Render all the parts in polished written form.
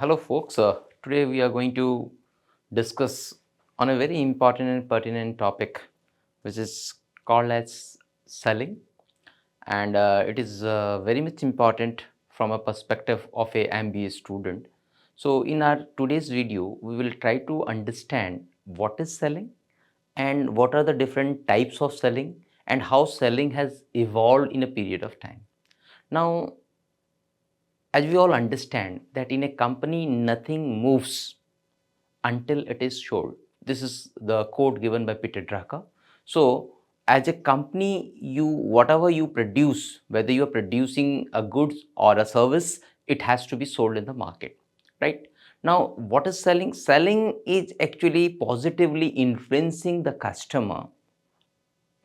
Hello, folks. Today we are going to discuss on a very important and pertinent topic, which is called as selling, and it is very much important from a perspective of a MBA student. So, in our today's video, we will try to understand what is selling and what are the different types of selling and how selling has evolved in a period of time. Now, as we all understand that in a company nothing moves until it is sold. This is the quote given by Peter Drucker. So, as a company, you whatever you produce, whether you are producing a goods or a service, it has to be sold in the market, right? Now, what is selling? Selling is actually positively influencing the customer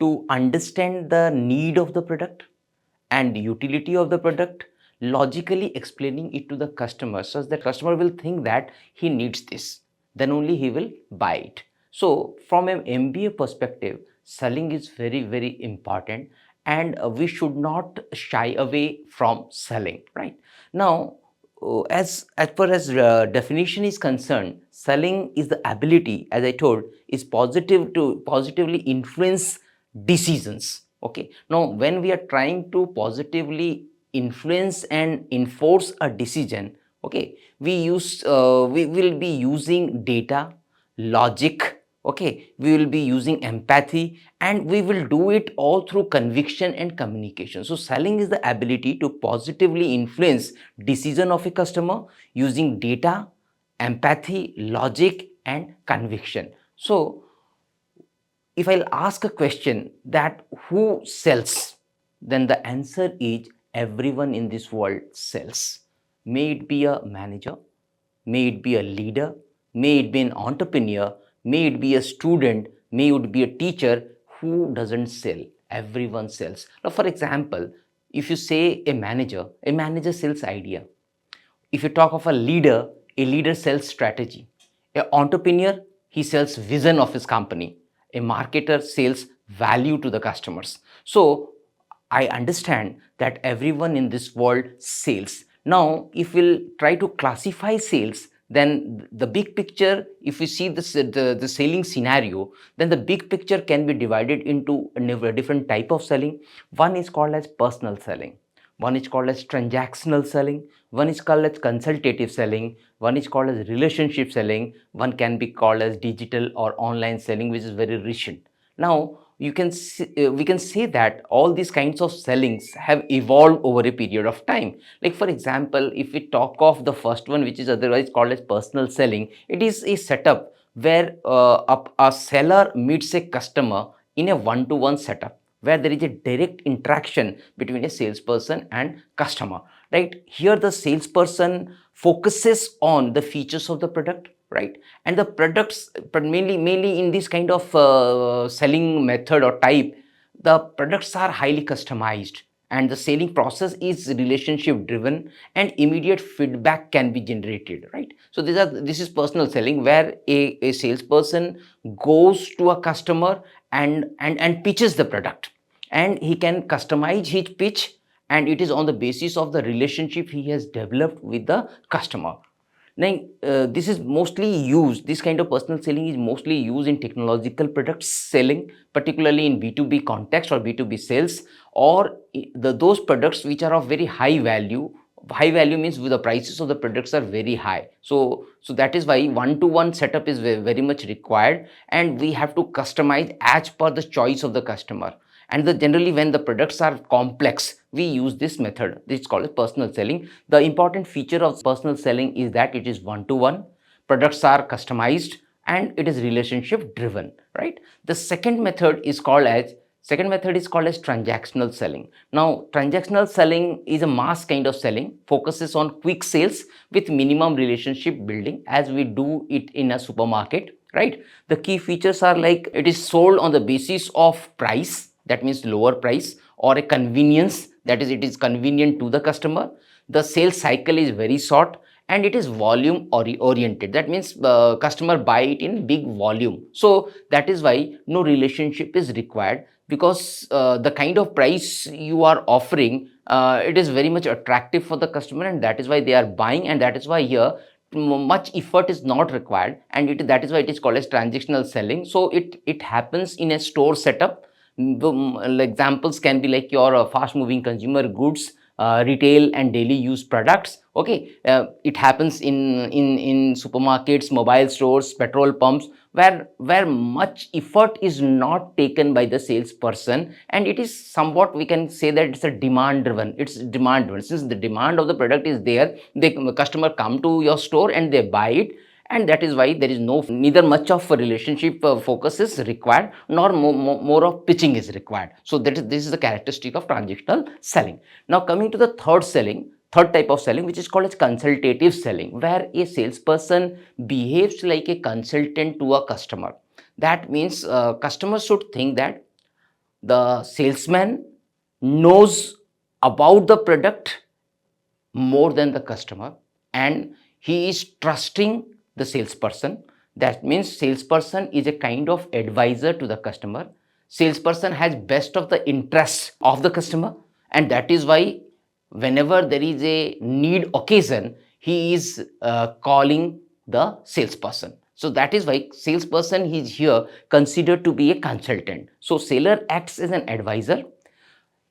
to understand the need of the product and utility of the product, logically explaining it to the customer such that customer will think that he needs this, then only he will buy it. So from an MBA perspective, selling is very important, and we should not shy away from selling. Right now, as far as definition is concerned, selling is the ability, as I told, is positive to positively influence decisions. Okay, now when we are trying to positively influence and enforce a decision, okay, we will be using data, logic, okay, we will be using empathy, and we will do it all through conviction and communication. So selling is the ability to positively influence decision of a customer using data, empathy, logic, and conviction. So if I'll ask a question that who sells, then the answer is everyone in this world sells. May it be a manager, may it be a leader, may it be an entrepreneur, may it be a student, may it be a teacher, who doesn't sell? Everyone sells. Now, for example, if you say a manager sells idea. If you talk of a leader sells strategy. An entrepreneur, he sells vision of his company. A marketer sells value to the customers. So I understand that everyone in this world sells. Now, if we'll try to classify sales, then the big picture, if we see this, the selling scenario, then the big picture can be divided into a different type of selling. One is called as personal selling. One is called as transactional selling, one is called as consultative selling, one is called as relationship selling, one can be called as digital or online selling, which is very recent. Now you can we can say that all these kinds of sellings have evolved over a period of time. Like for example, if we talk of the first one, which is otherwise called as personal selling, it is a setup where a seller meets a customer in a one-to-one setup where there is a direct interaction between a salesperson and customer. Right here, the salesperson focuses on the features of the product, right, and the products, but mainly in this kind of selling method or type, the products are highly customized and the selling process is relationship driven and immediate feedback can be generated, right? So this is personal selling where a salesperson goes to a customer and pitches the product, and he can customize his pitch, and it is on the basis of the relationship he has developed with the customer. Now, this is mostly used, this kind of personal selling is mostly used in technological products selling, particularly in B2B context or B2B sales, or those products which are of very high value. High value means the prices of the products are very high. So that is why one-to-one setup is very much required, and we have to customize as per the choice of the customer. And generally when the products are complex, we use this method. This is called personal selling. The important feature of personal selling is that it is one to one, products are customized, and it is relationship driven, right? The second method is called as transactional selling. Now transactional selling is a mass kind of selling, focuses on quick sales with minimum relationship building, as we do it in a supermarket, right? The key features are like it is sold on the basis of price, that means lower price, or a convenience, that is it is convenient to the customer. The sales cycle is very short, and it is volume oriented, that means customer buy it in big volume. So that is why no relationship is required, because the kind of price you are offering, it is very much attractive for the customer, and that is why they are buying, and that is why here much effort is not required, and that is why it is called as transactional selling. So it happens in a store setup. Examples can be like your fast moving consumer goods, retail and daily use products. Okay, it happens in supermarkets, mobile stores, petrol pumps, where much effort is not taken by the salesperson, and it is somewhat, we can say that it's a demand driven. It's demand driven. Since the demand of the product is there, the customer come to your store and they buy it, and that is why there is no, neither much of a relationship focus is required, nor more of pitching is required. So this is the characteristic of transactional selling. Now coming to the third type of selling, which is called as consultative selling, where a salesperson behaves like a consultant to a customer. That means customers should think that the salesman knows about the product more than the customer, and he is trusting the salesperson. That means salesperson is a kind of advisor to the customer. Salesperson has best of the interests of the customer, and that is why whenever there is a need occasion, he is calling the salesperson. So that is why salesperson is here considered to be a consultant. So seller acts as an advisor.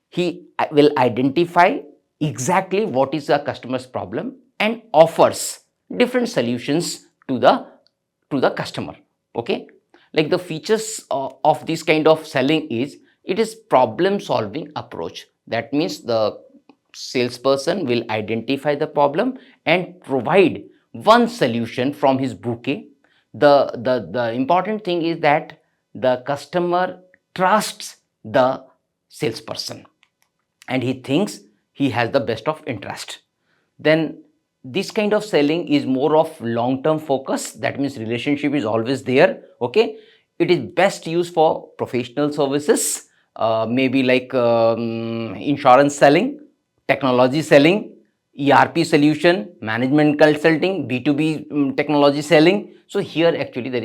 He will identify exactly what is the customer's problem and offers different solutions to the customer. Okay, like the features of this kind of selling is, it is problem solving approach. That means the salesperson will identify the problem and provide one solution from his bouquet. The important thing is that the customer trusts the salesperson, and he thinks he has the best of interest. Then this kind of selling is more of long term focus. That means relationship is always there. Okay, it is best used for professional services, maybe like insurance selling, technology selling, ERP solution, management consulting, B2B technology selling. So here actually there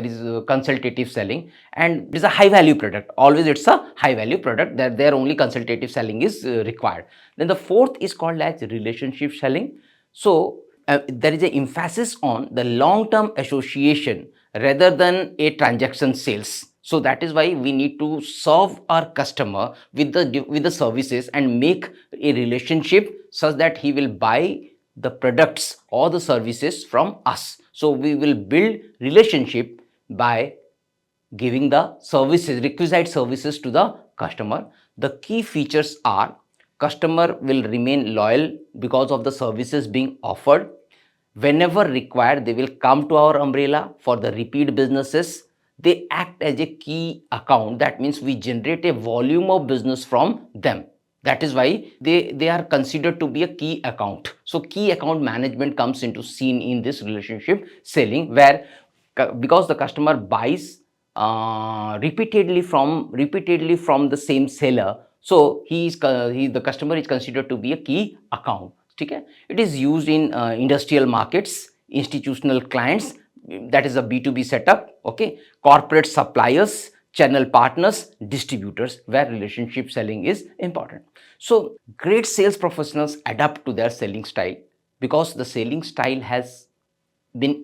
is a consultative selling, and it is a high value product. Always it's a high value product, that there only consultative selling is required. Then the fourth is called as relationship selling. So there is an emphasis on the long term association rather than a transaction sales. So that is why we need to serve our customer with the services and make a relationship such that he will buy the products or the services from us. So we will build relationship by giving the services, requisite services to the customer. The key features are: customer will remain loyal because of the services being offered. Whenever required, they will come to our umbrella for the repeat businesses. They act as a key account. That means we generate a volume of business from them. That is why they are considered to be a key account. So key account management comes into scene in this relationship selling, where because the customer buys repeatedly from the same seller, so the customer is considered to be a key account. Okay, it is used in industrial markets, institutional clients, that is a B2B setup. Okay, corporate suppliers, channel partners, distributors, where relationship selling is important. So great sales professionals adapt to their selling style, because the selling style has been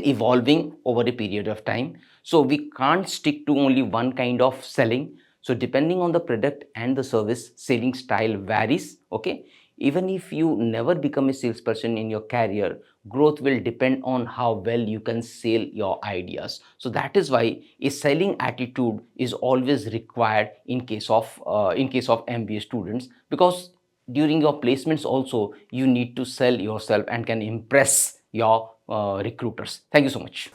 evolving over a period of time. So we can't stick to only one kind of selling. So depending on the product and the service, selling style varies. Okay, even if you never become a salesperson in your career, growth will depend on how well you can sell your ideas. So that is why a selling attitude is always required in case of MBA students, because during your placements also you need to sell yourself and can impress your recruiters. Thank you so much.